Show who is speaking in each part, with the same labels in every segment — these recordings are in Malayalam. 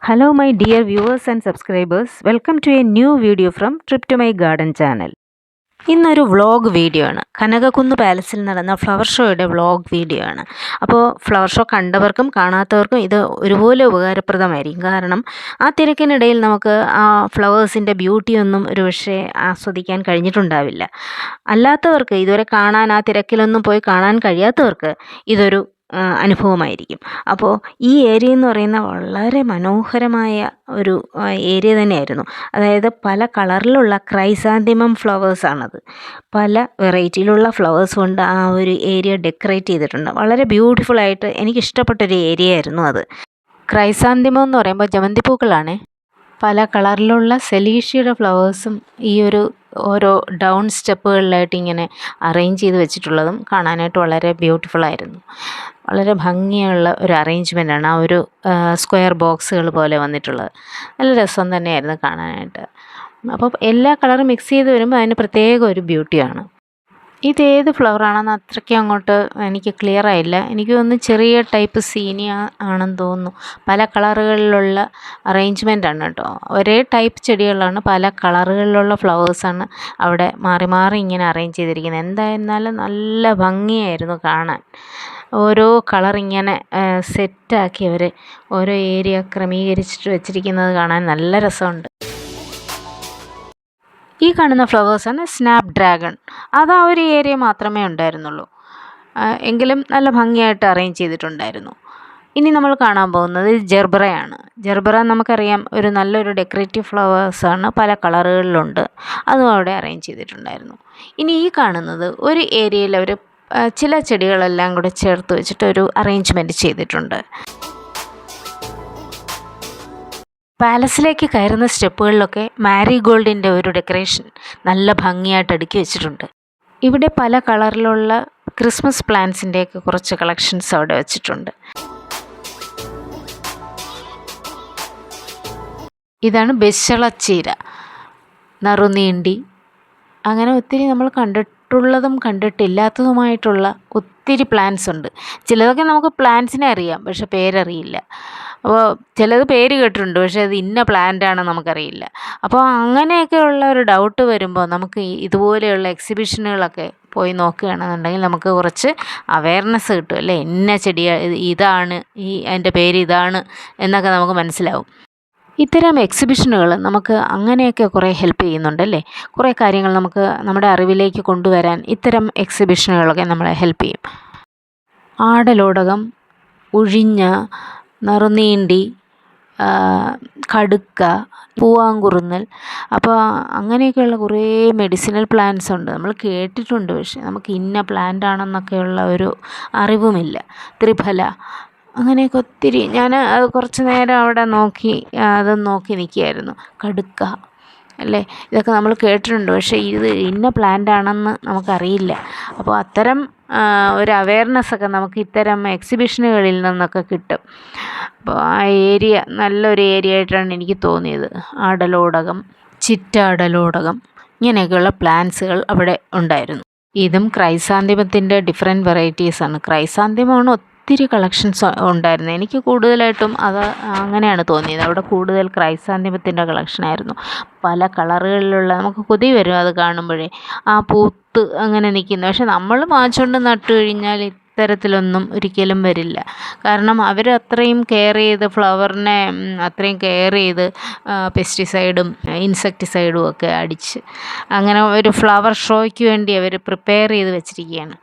Speaker 1: Hello my dear viewers and subscribers, welcome to a new video from Trip to my Garden channel. ഇന്നൊരു വ്ളോഗ് വീഡിയോ ആണ്. കനകക്കുന്ന് പാലസിൽ നടന്ന ഫ്ലവർ ഷോയുടെ വ്ളോഗ് വീഡിയോ ആണ്. അപ്പോൾ ഫ്ലവർ ഷോ കണ്ടവർക്കും കാണാത്തവർക്കും ഇത് ഒരുപോലെ ഉപകാരപ്രദമായിരിക്കും. കാരണം ആ തിരക്കിനിടയിൽ നമുക്ക് ആ ഫ്ലവേഴ്സിൻ്റെ ബ്യൂട്ടിയൊന്നും ഒരു പക്ഷേ ആസ്വദിക്കാൻ കഴിഞ്ഞിട്ടുണ്ടാവില്ല. അല്ലാത്തവർക്ക് ഇതുവരെ കാണാൻ ആ തിരക്കിലൊന്നും പോയി കാണാൻ കഴിയാത്തവർക്ക് ഇതൊരു അനുഭവമായിരിക്കും. അപ്പോൾ ഈ ഏരിയ എന്ന് പറയുന്ന വളരെ മനോഹരമായ ഒരു ഏരിയ തന്നെയായിരുന്നു. അതായത് പല കളറിലുള്ള ക്രൈസാന്തിമം ഫ്ലവേഴ്സാണത്. പല വെറൈറ്റിയിലുള്ള ഫ്ലവേഴ്സ് കൊണ്ട് ആ ഒരു ഏരിയ ഡെക്കറേറ്റ് ചെയ്തിട്ടുണ്ട്. വളരെ ബ്യൂട്ടിഫുള്ളായിട്ട് എനിക്കിഷ്ടപ്പെട്ടൊരു ഏരിയ ആയിരുന്നു അത്. ക്രൈസാന്തിമം എന്ന് പറയുമ്പോൾ ജമന്തി പൂക്കളാണ്. പല കളറിലുള്ള സെലീഷ്യയുടെ ഫ്ലവേഴ്സും ഈ ഒരു ഓരോ ഡൗൺ സ്റ്റെപ്പുകളിലായിട്ട് ഇങ്ങനെ അറേഞ്ച് ചെയ്ത് വെച്ചിട്ടുള്ളതും കാണാനായിട്ട് വളരെ ബ്യൂട്ടിഫുള്ളായിരുന്നു. വളരെ ഭംഗിയുള്ള ഒരു അറേഞ്ച്മെൻറ്റാണ് ആ ഒരു സ്ക്വയർ ബോക്സുകൾ പോലെ വന്നിട്ടുള്ളത്. നല്ല രസം തന്നെയായിരുന്നു കാണാനായിട്ട്. അപ്പോൾ എല്ലാ കളറും മിക്സ് ചെയ്ത് വരുമ്പോൾ അതിന് പ്രത്യേക ഒരു ബ്യൂട്ടിയാണ്. ഇതേത് ഫ്ലവറാണെന്ന് അത്രയ്ക്ക് അങ്ങോട്ട് എനിക്ക് ക്ലിയർ ആയില്ല. എനിക്ക് തോന്നുന്നു ചെറിയ ടൈപ്പ് സീനിയ ആണെന്ന് തോന്നുന്നു. പല കളറുകളിലുള്ള അറേഞ്ച്മെൻറ്റാണ് കേട്ടോ. ഒരേ ടൈപ്പ് ചെടികളാണ്, പല കളറുകളിലുള്ള ഫ്ലവേഴ്സാണ് അവിടെ മാറി മാറി ഇങ്ങനെ അറേഞ്ച് ചെയ്തിരിക്കുന്നത്. എന്തായിരുന്നാലും നല്ല ഭംഗിയായിരുന്നു കാണാൻ. ഓരോ കളറിങ്ങനെ സെറ്റാക്കി അവർ ഓരോ ഏരിയ ക്രമീകരിച്ചിട്ട് വെച്ചിരിക്കുന്നത് കാണാൻ നല്ല രസമുണ്ട്. ഈ കാണുന്ന ഫ്ലവേഴ്സാണ് സ്നാപ്പ് ഡ്രാഗൺ. അത് ആ ഒരു ഏരിയ മാത്രമേ ഉണ്ടായിരുന്നുള്ളൂ. എങ്കിലും നല്ല ഭംഗിയായിട്ട് അറേഞ്ച് ചെയ്തിട്ടുണ്ടായിരുന്നു. ഇനി നമ്മൾ കാണാൻ പോകുന്നത് ജെർബറയാണ്. ജെർബറ നമുക്കറിയാം ഒരു നല്ലൊരു ഡെക്കറേറ്റീവ് ഫ്ലവേഴ്സാണ്, പല കളറുകളിലുണ്ട്. അതും അവിടെ അറേഞ്ച് ചെയ്തിട്ടുണ്ടായിരുന്നു. ഇനി ഈ കാണുന്നത് ഒരു ഏരിയയിൽ അവർ ചില ചെടികളെല്ലാം കൂടെ ചേർത്ത് വെച്ചിട്ട് ഒരു അറേഞ്ച്മെൻറ്റ് ചെയ്തിട്ടുണ്ട്. പാലസിലേക്ക് കയറുന്ന സ്റ്റെപ്പുകളിലൊക്കെ മാരിഗോൾഡിൻ്റെ ഒരു ഡെക്കറേഷൻ നല്ല ഭംഗിയായിട്ട് അടുക്കി വെച്ചിട്ടുണ്ട്. ഇവിടെ പല കളറിലുള്ള ക്രിസ്മസ് പ്ലാന്റ്സിൻ്റെയൊക്കെ കുറച്ച് കളക്ഷൻസ് അവിടെ വെച്ചിട്ടുണ്ട്. ഇതാണ് ബെശളച്ചീര, നറുനീണ്ടി, അങ്ങനെ ഒത്തിരി നമ്മൾ കണ്ടിട്ടുള്ളതും കണ്ടിട്ടില്ലാത്തതുമായിട്ടുള്ള ഒത്തിരി പ്ലാന്റ്സ് ഉണ്ട്. ചിലതൊക്കെ നമുക്ക് പ്ലാന്റ്സിനെ അറിയാം, പക്ഷെ പേരറിയില്ല. അപ്പോൾ ചിലത് പേര് കേട്ടിട്ടുണ്ട്, പക്ഷേ അത് ഇന്ന പ്ലാന്റാണ് നമുക്കറിയില്ല. അപ്പോൾ അങ്ങനെയൊക്കെയുള്ള ഒരു ഡൗട്ട് വരുമ്പോൾ നമുക്ക് ഇതുപോലെയുള്ള എക്സിബിഷനുകളൊക്കെ പോയി നോക്കുകയാണെന്നുണ്ടെങ്കിൽ നമുക്ക് കുറച്ച് അവയർനെസ് കിട്ടും അല്ലേ. ഇന്ന ചെടി ഇതാണ്, അതിൻ്റെ പേര് ഇതാണ് എന്നൊക്കെ നമുക്ക് മനസ്സിലാവും. ഇത്തരം എക്സിബിഷനുകൾ നമുക്ക് അങ്ങനെയൊക്കെ കുറേ ഹെൽപ്പ് ചെയ്യുന്നുണ്ടല്ലേ. കുറേ കാര്യങ്ങൾ നമുക്ക് നമ്മുടെ അറിവിലേക്ക് കൊണ്ടുവരാൻ ഇത്തരം എക്സിബിഷനുകളൊക്കെ നമ്മളെ ഹെൽപ്പ് ചെയ്യും. ആടലോടകം, ഉഴിഞ്ഞ, നറുനീണ്ടി, കടുക്ക, പൂവാങ്കുറുന്നൽ, അപ്പോൾ അങ്ങനെയൊക്കെയുള്ള കുറേ മെഡിസിനൽ പ്ലാന്റ്സ് ഉണ്ട്. നമ്മൾ കേട്ടിട്ടുണ്ട്, പക്ഷേ നമുക്ക് ഇന്ന പ്ലാന്റ് ആണെന്നൊക്കെയുള്ള ഒരു അറിവുമില്ല. ത്രിഫല, അങ്ങനെയൊക്കെ ഒത്തിരി. ഞാൻ അത് കുറച്ച് നേരം അവിടെ നോക്കി നിൽക്കുകയായിരുന്നു. കടുക്ക അല്ലേ, ഇതൊക്കെ നമ്മൾ കേട്ടിട്ടുണ്ട്, പക്ഷേ ഇത് ഇന്ന പ്ലാന്റ് ആണെന്ന് നമുക്കറിയില്ല. അപ്പോൾ അത്തരം ഒരു അവയർനെസ്സൊക്കെ നമുക്ക് ഇത്തരം എക്സിബിഷനുകളിൽ നിന്നൊക്കെ കിട്ടും. അപ്പോൾ ആ ഏരിയ നല്ലൊരു ഏരിയ ആയിട്ടാണ് എനിക്ക് തോന്നിയത്. ആടലോടകം, ചിറ്റാടലോടകം, ഇങ്ങനെയൊക്കെയുള്ള പ്ലാന്റ്സുകൾ അവിടെ ഉണ്ടായിരുന്നു. ഇതും ക്രൈസാന്തിമത്തിൻ്റെ ഡിഫറെൻറ്റ് വെറൈറ്റീസാണ്. ക്രൈസാന്തിമമാണ് ഒത്തിരി കളക്ഷൻസ് ഉണ്ടായിരുന്നു. എനിക്ക് കൂടുതലായിട്ടും അത് അങ്ങനെയാണ് തോന്നിയത്. അവിടെ കൂടുതൽ ക്രൈസാന്തിമത്തിൻ്റെ കളക്ഷനായിരുന്നു. പല കളറുകളിലുള്ള, നമുക്ക് കൊതി വരും അത് കാണുമ്പോഴേ, ആ പൂത്ത് അങ്ങനെ നിൽക്കുന്നു. പക്ഷെ നമ്മൾ വാങ്ങിച്ചുകൊണ്ട് നട്ടു കഴിഞ്ഞാൽ ഇത്തരത്തിലൊന്നും ഒരിക്കലും വരില്ല. കാരണം അവർ അത്രയും കെയർ ചെയ്ത് ഫ്ലവറിനെ അത്രയും കെയർ ചെയ്ത് പെസ്റ്റിസൈഡും ഇൻസെക്ടിസൈഡും ഒക്കെ അടിച്ച് അങ്ങനെ ഒരു ഫ്ലവർ ഷോയ്ക്ക് വേണ്ടി അവർ പ്രിപ്പയർ ചെയ്ത് വെച്ചിരിക്കുകയാണ്.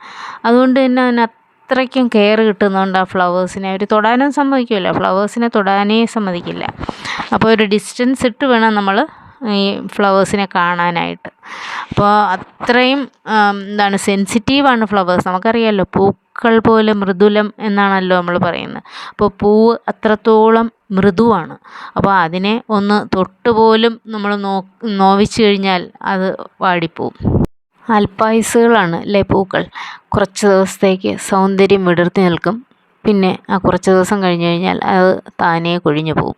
Speaker 1: അതുകൊണ്ട് തന്നെ അത്രയ്ക്കും കെയർ കിട്ടുന്നതുകൊണ്ട് ആ ഫ്ലവേഴ്സിനെ അവർ തൊടാനും സമ്മതിക്കില്ല, ഫ്ലവേഴ്സിനെ തൊടാനേ സമ്മതിക്കില്ല. അപ്പോൾ ഒരു ഡിസ്റ്റൻസ് ഇട്ട് വേണം നമ്മൾ ഈ ഫ്ലവേഴ്സിനെ കാണാനായിട്ട്. അപ്പോൾ അത്രയും സെൻസിറ്റീവാണ് ഫ്ലവേഴ്സ്. നമുക്കറിയാമല്ലോ, പൂക്കൾ പോലെ മൃദുലം എന്നാണല്ലോ നമ്മൾ പറയുന്നത്. അപ്പോൾ പൂവ് അത്രത്തോളം മൃദുവാണ്. അപ്പോൾ അതിനെ ഒന്ന് തൊട്ടുപോലും നമ്മൾ നോവിച്ചു കഴിഞ്ഞാൽ അത് വാടിപ്പോവും. അൽപ്പായുസുകളാണ് അല്ലേ പൂക്കൾ. കുറച്ച് ദിവസത്തേക്ക് സൗന്ദര്യം വിടർത്തി നിൽക്കും, പിന്നെ ആ കുറച്ച് ദിവസം കഴിഞ്ഞ് കഴിഞ്ഞാൽ അത് താനേ കൊഴിഞ്ഞു പോവും.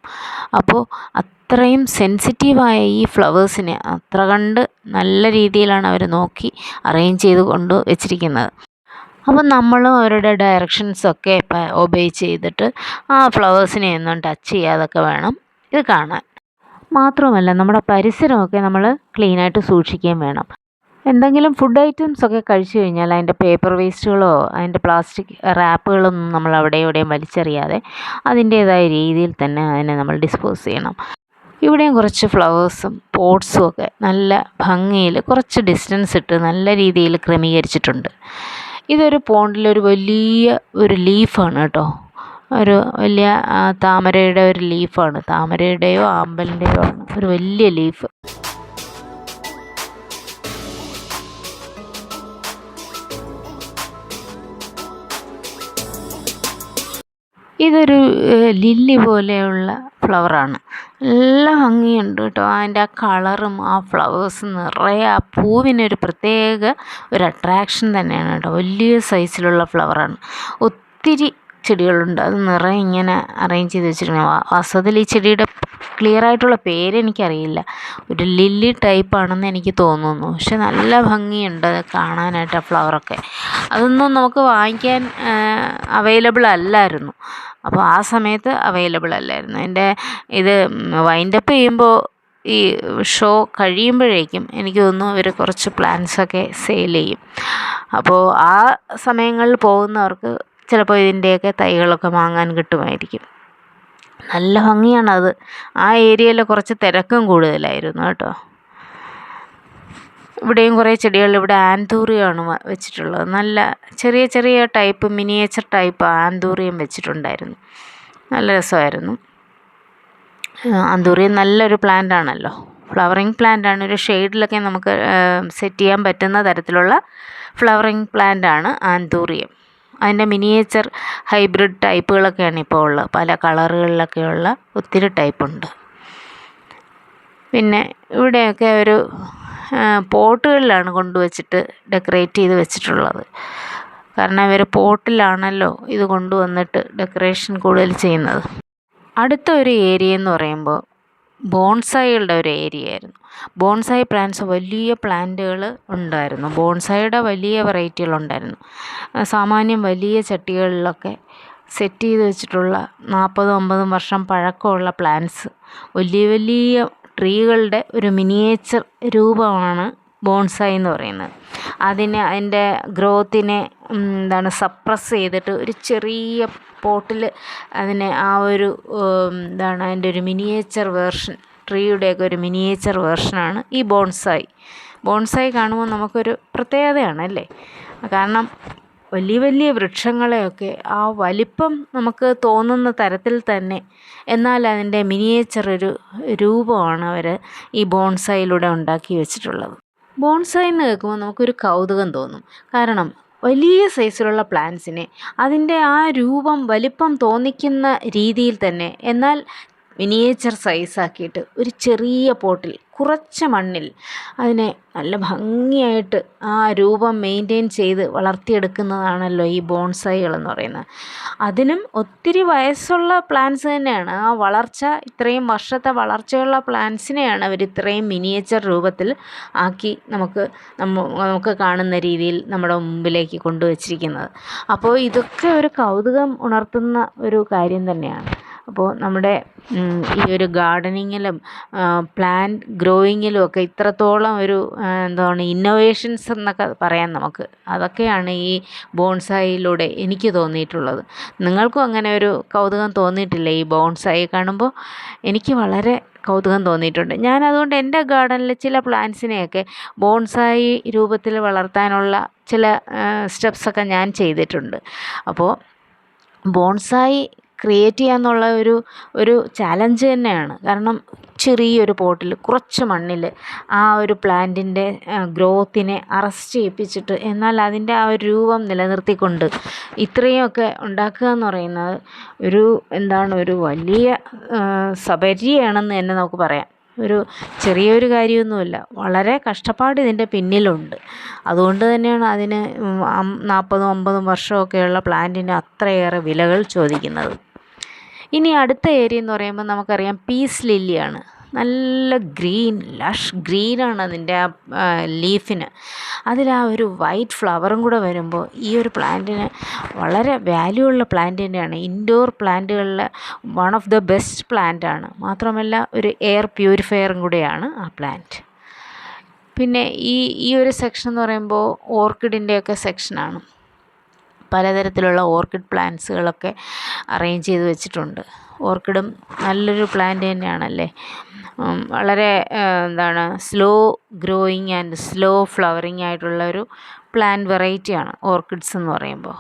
Speaker 1: അപ്പോൾ അത്രയും സെൻസിറ്റീവായ ഈ ഫ്ലവേഴ്സിനെ അത്ര കണ്ട് നല്ല രീതിയിലാണ് അവർ നോക്കി അറേഞ്ച് ചെയ്ത് കൊണ്ട് വെച്ചിരിക്കുന്നത്. അപ്പം നമ്മളും അവരുടെ ഡയറക്ഷൻസൊക്കെ ഒബേ ചെയ്തിട്ട് ആ ഫ്ലവേഴ്സിനെ ഒന്നും ടച്ച് ചെയ്യാതൊക്കെ വേണം ഇത് കാണാൻ. മാത്രമല്ല നമ്മുടെ പരിസരമൊക്കെ നമ്മൾ ക്ലീനായിട്ട് സൂക്ഷിക്കുകയും വേണം. എന്തെങ്കിലും ഫുഡ് ഐറ്റംസ് ഒക്കെ കഴിച്ചു കഴിഞ്ഞാൽ അതിൻ്റെ പേപ്പർ വേസ്റ്റുകളോ അതിൻ്റെ പ്ലാസ്റ്റിക് റാപ്പുകളൊന്നും നമ്മൾ അവിടെ ഇവിടെയും വലിച്ചെറിയാതെ അതിൻ്റേതായ രീതിയിൽ തന്നെ അതിനെ നമ്മൾ ഡിസ്പോസ് ചെയ്യണം. ഇവിടെയും കുറച്ച് ഫ്ലവേഴ്സും പോട്ട്സും ഒക്കെ നല്ല ഭംഗിയിൽ കുറച്ച് ഡിസ്റ്റൻസ് ഇട്ട് നല്ല രീതിയിൽ ക്രമീകരിച്ചിട്ടുണ്ട്. ഇതൊരു പോണ്ടിലൊരു വലിയ ഒരു ലീഫാണ് കേട്ടോ. ഒരു വലിയ താമരയുടെ ഒരു ലീഫാണ്. താമരയുടെയോ ആമ്പലിൻ്റെയോ ആണ് ഒരു വലിയ ലീഫ്. ഇതൊരു ലില്ലി പോലെയുള്ള ഫ്ലവറാണ്. നല്ല ഭംഗിയുണ്ട് കേട്ടോ. അതിൻ്റെ ആ കളറും ആ ഫ്ലവേഴ്സും നിറയെ ആ പൂവിനൊരു പ്രത്യേക ഒരു അട്രാക്ഷൻ തന്നെയാണ് കേട്ടോ. വലിയ സൈസിലുള്ള ഫ്ലവറാണ്. ഒത്തിരി ചെടികളുണ്ട്. അത് നിറയെ ഇങ്ങനെ അറേഞ്ച് ചെയ്ത് വെച്ചിട്ടുണ്ട്. വാസ്തവത്തിൽ ഈ ചെടിയുടെ ക്ലിയർ ആയിട്ടുള്ള പേരെനിക്കറിയില്ല. ഒരു ലില്ലി ടൈപ്പാണെന്ന് എനിക്ക് തോന്നുന്നു. പക്ഷെ നല്ല ഭംഗിയുണ്ട് അത് കാണാനായിട്ട് ആ ഫ്ലവറൊക്കെ. അതൊന്നും നമുക്ക് വാങ്ങിക്കാൻ അവൈലബിൾ അല്ലായിരുന്നു. അപ്പോൾ ആ സമയത്ത് അവൈലബിൾ അല്ലായിരുന്നു. എൻ്റെ ഇത് വൈൻഡപ്പ് ചെയ്യുമ്പോൾ ഈ ഷോ കഴിയുമ്പോഴേക്കും എനിക്ക് തോന്നുന്നു അവർ കുറച്ച് പ്ലാൻസൊക്കെ സെയിൽ ചെയ്യും. അപ്പോൾ ആ സമയങ്ങളിൽ പോകുന്നവർക്ക് ചിലപ്പോൾ ഇതിൻ്റെയൊക്കെ തൈകളൊക്കെ വാങ്ങാൻ കിട്ടുമായിരിക്കും. നല്ല ഭംഗിയാണത്. ആ ഏരിയയിൽ കുറച്ച് തിരക്കും കൂടുതലായിരുന്നു കേട്ടോ. ഇവിടെയും കുറേ ചെടികൾ. ഇവിടെ ആന്തൂറിയമാണ് വെച്ചിട്ടുള്ളത്. നല്ല ചെറിയ ചെറിയ ടൈപ്പ് മിനിയേച്ചർ ടൈപ്പ് ആന്തൂറിയം വെച്ചിട്ടുണ്ടായിരുന്നു. നല്ല രസമായിരുന്നു. ആന്തൂറിയം നല്ലൊരു പ്ലാന്റ് ആണല്ലോ. ഫ്ലവറിങ് പ്ലാന്റ് ആണ്. ഒരു ഷെയ്ഡിലൊക്കെ നമുക്ക് സെറ്റ് ചെയ്യാൻ പറ്റുന്ന തരത്തിലുള്ള ഫ്ലവറിങ് പ്ലാന്റ് ആണ് ആന്തൂറിയം. അതിൻ്റെ മിനിയേച്ചർ ഹൈബ്രിഡ് ടൈപ്പുകളൊക്കെയാണ് ഇപ്പോൾ ഉള്ളത്. പല കളറുകളിലൊക്കെയുള്ള ഒത്തിരി ടൈപ്പുണ്ട്. പിന്നെ ഇവിടെയൊക്കെ ഒരു പോട്ടുകളിലാണ് കൊണ്ടുവച്ചിട്ട് ഡെക്കറേറ്റ് ചെയ്ത് വെച്ചിട്ടുള്ളത്. കാരണം ഇവർ പോട്ടിലാണല്ലോ ഇത് കൊണ്ടുവന്നിട്ട് ഡെക്കറേഷൻ കൂടുതൽ ചെയ്യുന്നത്. അടുത്ത ഒരു ഏരിയ എന്ന് പറയുമ്പോൾ ബോൺസായികളുടെ ഒരു ഏരിയ ആയിരുന്നു. ബോൺസായി പ്ലാന്റ്സ്, വലിയ പ്ലാന്റുകൾ ഉണ്ടായിരുന്നു. ബോൺസായിയുടെ വലിയ വെറൈറ്റികളുണ്ടായിരുന്നു. സാമാന്യം വലിയ ചട്ടികളിലൊക്കെ സെറ്റ് ചെയ്ത് വെച്ചിട്ടുള്ള 40-50 വർഷം പഴക്കമുള്ള പ്ലാന്റ്സ്, വലിയ വലിയ ട്രീകളുടെ ഒരു മിനിയേച്ചർ രൂപമാണ് ബോൺസായി എന്ന് പറയുന്നത്. അതിൻ്റെ ഗ്രോത്തിനെ സപ്രസ് ചെയ്തിട്ട് ഒരു ചെറിയ പോട്ടിൽ അതിനെ ആ ഒരു അതിൻ്റെ ഒരു മിനിയേച്ചർ വേർഷൻ, ട്രീയുടെയൊക്കെ ഒരു മിനിയേച്ചർ വേർഷനാണ് ഈ ബോൺസായി. ബോൺസായി കാണുമ്പോൾ നമുക്കൊരു പ്രത്യേകതയാണ് അല്ലേ. കാരണം വലിയ വലിയ വൃക്ഷങ്ങളെയൊക്കെ ആ വലിപ്പം നമുക്ക് തോന്നുന്ന തരത്തിൽ തന്നെ, എന്നാൽ അതിൻ്റെ മിനിയേച്ചർ ഒരു രൂപമാണ് അവർ ഈ ബോൺസായിലൂടെ ഉണ്ടാക്കി വെച്ചിട്ടുള്ളത്. ബോൺസായി എന്ന് കേൾക്കുമ്പോൾ നമുക്കൊരു കൗതുകം തോന്നും. കാരണം വലിയ സൈസിലുള്ള പ്ലാന്റ്സിനെ അതിൻ്റെ ആ രൂപം വലിപ്പം തോന്നിക്കുന്ന രീതിയിൽ തന്നെ, എന്നാൽ മിനിയേച്ചർ സൈസാക്കിയിട്ട് ഒരു ചെറിയ പോട്ടിൽ കുറച്ച് മണ്ണിൽ അതിനെ നല്ല ഭംഗിയായിട്ട് ആ രൂപം മെയിൻറ്റെയിൻ ചെയ്ത് വളർത്തിയെടുക്കുന്നതാണല്ലോ ഈ ബോൺസായികളെന്ന് പറയുന്നത്. അതിനും ഒത്തിരി വയസ്സുള്ള പ്ലാന്റ്സ് തന്നെയാണ്. ആ വളർച്ച, ഇത്രയും വർഷത്തെ വളർച്ചയുള്ള പ്ലാന്റ്സിനെയാണ് അവർ ഇത്രയും മിനിയേച്ചർ രൂപത്തിൽ ആക്കി നമുക്ക് കാണുന്ന രീതിയിൽ നമ്മുടെ മുമ്പിലേക്ക് കൊണ്ടുവച്ചിരിക്കുന്നത്. അപ്പോൾ ഇതൊക്കെ ഒരു കൗതുകം ഉണർത്തുന്ന ഒരു കാര്യം തന്നെയാണ്. അപ്പോൾ നമ്മുടെ ഈ ഒരു ഗാർഡനിങ്ങിലും പ്ലാന്റ് ഗ്രോയിങ്ങിലും ഒക്കെ ഇത്രത്തോളം ഒരു ഇന്നോവേഷൻസ് എന്നൊക്കെ പറയാം നമുക്ക്. അതൊക്കെയാണ് ഈ ബോൺസായിലൂടെ എനിക്ക് തോന്നിയിട്ടുള്ളത്. നിങ്ങൾക്കും അങ്ങനെ ഒരു കൗതുകം തോന്നിയിട്ടില്ലേ ഈ ബോൺസായി കാണുമ്പോൾ? എനിക്ക് വളരെ കൗതുകം തോന്നിയിട്ടുണ്ട്. ഞാൻ അതുകൊണ്ട് എൻ്റെ ഗാർഡനിൽ ചില പ്ലാന്റ്സിനെയൊക്കെ ബോൺസായി രൂപത്തിൽ വളർത്താനുള്ള ചില സ്റ്റെപ്സൊക്കെ ഞാൻ ചെയ്തിട്ടുണ്ട്. അപ്പോൾ ബോൺസായി ക്രിയേറ്റ് ചെയ്യാന്നുള്ള ഒരു ചാലഞ്ച് തന്നെയാണ്. കാരണം ചെറിയൊരു പോട്ടിൽ കുറച്ച് മണ്ണിൽ ആ ഒരു പ്ലാന്റിൻ്റെ ഗ്രോത്തിനെ അറസ്റ്റ് ചെയ്യിപ്പിച്ചിട്ട്, എന്നാൽ അതിൻ്റെ ആ ഒരു രൂപം നിലനിർത്തിക്കൊണ്ട് ഇത്രയുമൊക്കെ ഉണ്ടാക്കുക എന്ന് പറയുന്നത് ഒരു വലിയ സബരിയാണെന്ന് തന്നെ നമുക്ക് പറയാം. ഒരു ചെറിയൊരു കാര്യമൊന്നുമില്ല. വളരെ കഷ്ടപ്പാട് ഇതിൻ്റെ പിന്നിലുണ്ട്. അതുകൊണ്ട് തന്നെയാണ് അതിന് 40-50 വർഷമൊക്കെയുള്ള പ്ലാന്റിന് അത്രയേറെ വിലകൾ ചോദിക്കുന്നത്. ഇനി അടുത്ത ഏരിയ എന്ന് പറയുമ്പോൾ നമുക്കറിയാം പീസ് ലില്ലിയാണ്. നല്ല ഗ്രീൻ, ലഷ് ഗ്രീനാണ് അതിൻ്റെ ആ ലീഫിന്. അതിൽ ആ ഒരു വൈറ്റ് ഫ്ലവറും കൂടെ വരുമ്പോൾ ഈ ഒരു പ്ലാന്റിന് വളരെ വാല്യൂ ഉള്ള പ്ലാന്റ് തന്നെയാണ്. ഇൻഡോർ പ്ലാന്റുകളിൽ വൺ ഓഫ് ദ ബെസ്റ്റ് പ്ലാന്റാണ്. മാത്രമല്ല ഒരു എയർ പ്യൂരിഫയറും കൂടെയാണ് ആ പ്ലാന്റ്. പിന്നെ ഈ ഒരു സെക്ഷൻ എന്ന് പറയുമ്പോൾ ഓർക്കിഡിൻ്റെയൊക്കെ സെക്ഷനാണ്. പലതരത്തിലുള്ള ഓർക്കിഡ് പ്ലാന്റ്സുകളൊക്കെ അറേഞ്ച് ചെയ്ത് വെച്ചിട്ടുണ്ട്. ഓർക്കിഡും നല്ലൊരു പ്ലാന്റ് തന്നെയാണല്ലേ. വളരെ slow growing and slow flowering ആയിട്ടുള്ള ഒരു പ്ലാന്റ് വെറൈറ്റിയാണ് ഓർക്കിഡ്സ് എന്ന് പറയുമ്പോൾ.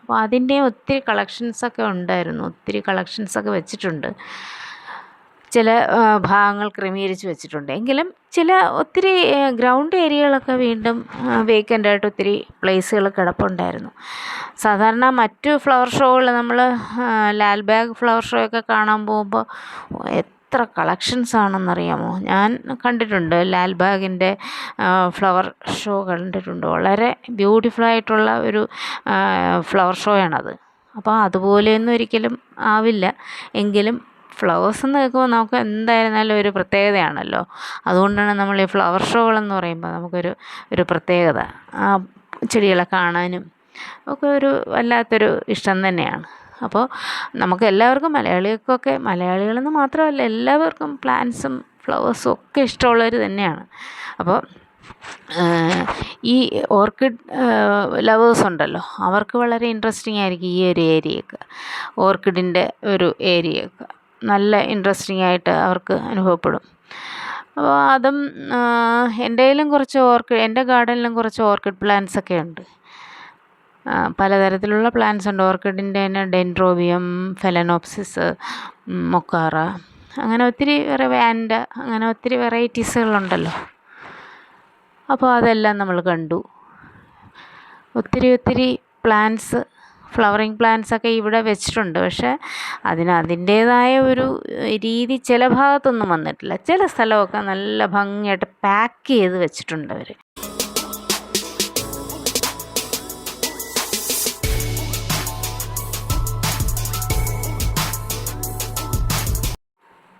Speaker 1: അപ്പോൾ അതിൻ്റെ ഒത്തിരി കളക്ഷൻസൊക്കെ ഉണ്ടായിരുന്നു, ഒത്തിരി കളക്ഷൻസൊക്കെ വെച്ചിട്ടുണ്ട്. ചില ഭാഗങ്ങൾ ക്രമീകരിച്ച് വെച്ചിട്ടുണ്ട്. എങ്കിലും ചില ഒത്തിരി ഗ്രൗണ്ട് ഏരിയകളൊക്കെ വീണ്ടും വേക്കൻ്റായിട്ട് ഒത്തിരി പ്ലേസുകൾ കിടപ്പുണ്ടായിരുന്നു. സാധാരണ മറ്റു ഫ്ലവർ ഷോകൾ നമ്മൾ ലാൽബാഗ് ഫ്ലവർ ഷോ ഒക്കെ കാണാൻ പോകുമ്പോൾ എത്ര കളക്ഷൻസ് ആണെന്നറിയാമോ. ഞാൻ കണ്ടിട്ടുണ്ട് ലാൽബാഗിൻ്റെ ഫ്ലവർ ഷോ കണ്ടിട്ടുണ്ട്. വളരെ ബ്യൂട്ടിഫുള്ളായിട്ടുള്ള ഒരു ഫ്ലവർ ഷോയാണത്. അപ്പോൾ അതുപോലെയൊന്നും ഒരിക്കലും ആവില്ല, എങ്കിലും ഫ്ലവേഴ്സ് എന്ന് കേൾക്കുമ്പോൾ നമുക്ക് എന്തായിരുന്നാലും ഒരു പ്രത്യേകതയാണല്ലോ. അതുകൊണ്ടാണ് നമ്മൾ ഈ ഫ്ലവർ ഷോകളെന്ന് പറയുമ്പോൾ നമുക്കൊരു പ്രത്യേകത. ആ ചെടികളെ കാണാനും ഒക്കെ ഒരു വല്ലാത്തൊരു ഇഷ്ടം തന്നെയാണ്. അപ്പോൾ നമുക്ക് എല്ലാവർക്കും, മലയാളികളെന്ന് മാത്രമല്ല എല്ലാവർക്കും പ്ലാന്റ്സും ഫ്ലവേഴ്സും ഒക്കെ ഇഷ്ടമുള്ളവർ തന്നെയാണ്. അപ്പോൾ ഈ ഓർക്കിഡ് ലവേഴ്സ് ഉണ്ടല്ലോ, അവർക്ക് വളരെ ഇൻട്രസ്റ്റിംഗ് ആയിരിക്കും ഈ ഒരു ഏരിയയൊക്കെ. ഓർക്കിഡിൻ്റെ ഒരു ഏരിയയൊക്കെ നല്ല ഇൻട്രസ്റ്റിംഗ് ആയിട്ട് അവർക്ക് അനുഭവപ്പെടും. അപ്പോൾ അതും എൻ്റെ ഗാർഡനിലും കുറച്ച് ഓർക്കിഡ് പ്ലാന്റ്സൊക്കെ ഉണ്ട്. പലതരത്തിലുള്ള പ്ലാന്റ്സ് ഉണ്ട്. ഓർക്കിഡിൻ്റെ തന്നെ ഡെൻഡ്രോബിയം, ഫെലനോപ്സിസ്, മൊക്കാറ, അങ്ങനെ ഒത്തിരി വാൻഡ, അങ്ങനെ ഒത്തിരി വെറൈറ്റീസുകളുണ്ടല്ലോ. അപ്പോൾ അതെല്ലാം നമ്മൾ കണ്ടു. ഒത്തിരി പ്ലാന്റ്സ്, ഫ്ലവറിങ് പ്ലാന്റ്സൊക്കെ ഇവിടെ വെച്ചിട്ടുണ്ട്. പക്ഷേ അതിൻ്റേതായ ഒരു രീതി ചില ഭാഗത്തൊന്നും വന്നിട്ടില്ല. ചില സ്ഥലമൊക്കെ നല്ല ഭംഗിയായിട്ട് പാക്ക് ചെയ്ത് വെച്ചിട്ടുണ്ട് അവർ.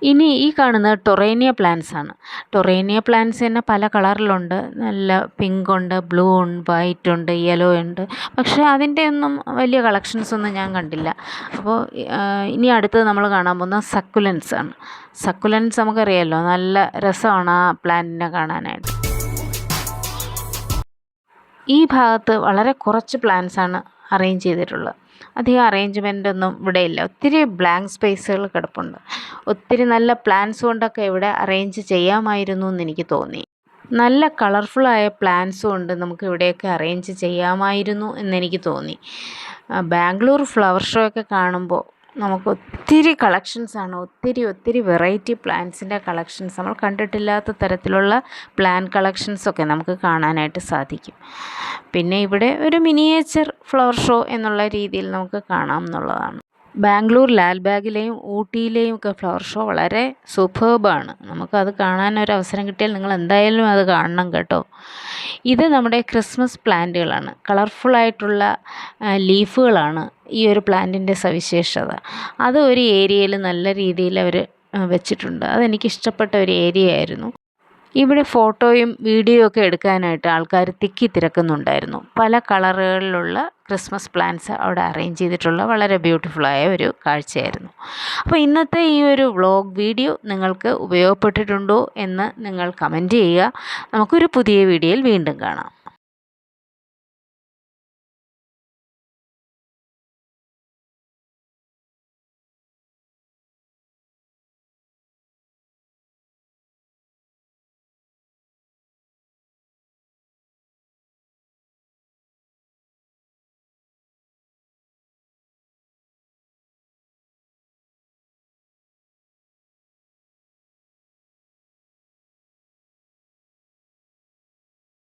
Speaker 1: ഇനി ഈ കാണുന്നത് ടൊറേനിയ പ്ലാന്റ്സ് ആണ്. ടൊറേനിയ പ്ലാന്റ്സ് തന്നെ പല കളറിലുണ്ട്. നല്ല പിങ്ക് ഉണ്ട്, ബ്ലൂ ഉണ്ട്, വൈറ്റ് ഉണ്ട്, യെല്ലോ ഉണ്ട്. പക്ഷേ അതിൻ്റെ ഒന്നും വലിയ കളക്ഷൻസ് ഒന്നും ഞാൻ കണ്ടില്ല. അപ്പോൾ ഇനി അടുത്തത് നമ്മൾ കാണാൻ പോകുന്നത് സക്കുലൻസ് ആണ്. സക്കുലൻസ് നമുക്കറിയാമല്ലോ, നല്ല രസമാണ് ആ പ്ലാന്റിനെ കാണാനായിട്ട്. ഈ ഭാഗത്ത് വളരെ കുറച്ച് പ്ലാന്റ്സാണ് അറേഞ്ച് ചെയ്തിട്ടുള്ളത്. അധികം അറേഞ്ച്മെൻ്റ് ഒന്നും ഇവിടെ ഇല്ല. ഒത്തിരി ബ്ലാങ്ക് സ്പേസുകൾ കിടപ്പുണ്ട്. ഒത്തിരി നല്ല പ്ലാന്റ്സ് കൊണ്ടൊക്കെ ഇവിടെ അറേഞ്ച് ചെയ്യാമായിരുന്നു എന്ന് എനിക്ക് തോന്നി. നല്ല കളർഫുള്ളായ പ്ലാന്റ്സും കൊണ്ട് നമുക്ക് ഇവിടെയൊക്കെ അറേഞ്ച് ചെയ്യാമായിരുന്നു എന്നെനിക്ക് തോന്നി. ബാംഗ്ലൂർ ഫ്ലവർ ഷോ ഒക്കെ കാണുമ്പോൾ നമുക്ക് ഒത്തിരി കളക്ഷൻസാണ്, ഒത്തിരി വെറൈറ്റി പ്ലാന്റ്സിൻ്റെ കളക്ഷൻസ്, നമ്മൾ കണ്ടിട്ടില്ലാത്ത തരത്തിലുള്ള പ്ലാന്റ് കളക്ഷൻസൊക്കെ നമുക്ക് കാണാനായിട്ട് സാധിക്കും. പിന്നെ ഇവിടെ ഒരു മിനിയേച്ചർ ഫ്ലവർ ഷോ എന്നുള്ള രീതിയിൽ നമുക്ക് കാണാം എന്നുള്ളതാണ്. ബാംഗ്ലൂർ ലാൽബാഗിലെയും ഊട്ടിയിലെയും ഒക്കെ ഫ്ലവർ ഷോ വളരെ സൂപ്പർബാണ്. നമുക്കത് കാണാനൊരവസരം കിട്ടിയാൽ നിങ്ങൾ എന്തായാലും അത് കാണണം കേട്ടോ. ഇത് നമ്മുടെ ക്രിസ്മസ് പ്ലാന്റുകളാണ്. കളർഫുള്ളായിട്ടുള്ള ലീഫുകളാണ് ഈ ഒരു പ്ലാന്റിൻ്റെ സവിശേഷത. അത് ഒരു ഏരിയയിൽ നല്ല രീതിയിൽ അവർ വെച്ചിട്ടുണ്ട്. അതെനിക്കിഷ്ടപ്പെട്ട ഒരു ഏരിയ ആയിരുന്നു. ഇവിടെ ഫോട്ടോയും വീഡിയോ ഒക്കെ എടുക്കാനായിട്ട് ആൾക്കാർ തിരക്കുന്നുണ്ടായിരുന്നു. പല കളറുകളിലുള്ള ക്രിസ്മസ് പ്ലാന്റ്സ് അവിടെ അറേഞ്ച് ചെയ്തിട്ടുള്ള വളരെ ബ്യൂട്ടിഫുള്ളായ ഒരു കാഴ്ചയായിരുന്നു. അപ്പോൾ ഇന്നത്തെ ഈ ഒരു വ്ളോഗ് വീഡിയോ നിങ്ങൾക്ക് ഉപയോഗപ്പെട്ടിട്ടുണ്ടോ എന്ന് നിങ്ങൾ കമൻറ്റ് ചെയ്യുക. നമുക്കൊരു പുതിയ വീഡിയോയിൽ വീണ്ടും കാണാം.